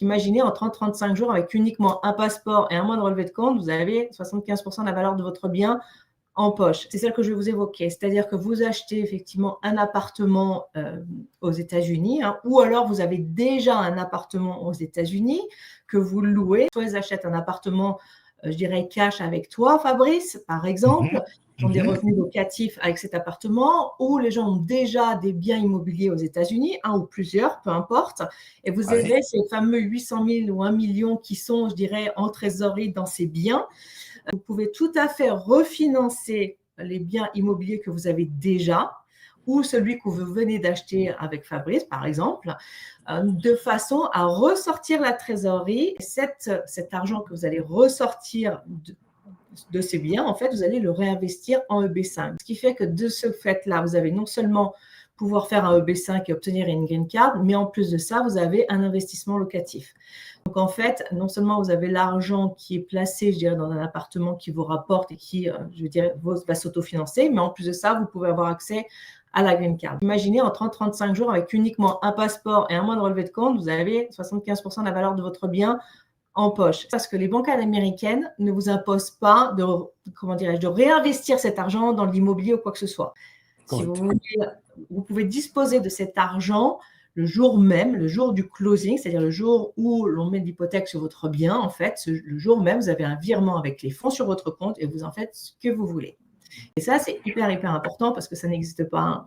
Imaginez en 30-35 jours, avec uniquement un passeport et un mois de relevé de compte, vous avez 75% de la valeur de votre bien en poche. C'est celle que je vais vous évoquer. C'est-à-dire que vous achetez effectivement un appartement aux États-Unis, ou alors vous avez déjà un appartement aux États-Unis que vous louez. Soit ils achètent un appartement, je dirais cash avec toi, Fabrice, par exemple, qui ont des revenus locatifs avec cet appartement, ou les gens ont déjà des biens immobiliers aux États-Unis, un ou plusieurs, peu importe, et vous avez ces fameux 800 000 ou 1 million qui sont, je dirais, en trésorerie dans ces biens. Vous pouvez tout à fait refinancer les biens immobiliers que vous avez déjà ou celui que vous venez d'acheter avec Fabrice, par exemple, de façon à ressortir la trésorerie. Cet argent que vous allez ressortir de ces biens, en fait, vous allez le réinvestir en EB5. Ce qui fait que de ce fait-là, vous avez non seulement pouvoir faire un EB5 et obtenir une green card, mais en plus de ça, vous avez un investissement locatif. Donc, en fait, non seulement vous avez l'argent qui est placé, je dirais, dans un appartement qui vous rapporte et qui, je dirais, va s'autofinancer, mais en plus de ça, vous pouvez avoir accès à la green card. Imaginez en 30-35 jours, avec uniquement un passeport et un mois de relevé de compte, vous avez 75% de la valeur de votre bien en poche. Parce que les banques américaines ne vous imposent pas de réinvestir cet argent dans l'immobilier ou quoi que ce soit. Si vous voulez, vous pouvez disposer de cet argent le jour même, le jour du closing, c'est-à-dire le jour où l'on met l'hypothèque sur votre bien. En fait, le jour même, vous avez un virement avec les fonds sur votre compte et vous en faites ce que vous voulez. Et ça, c'est hyper important parce que ça n'existe pas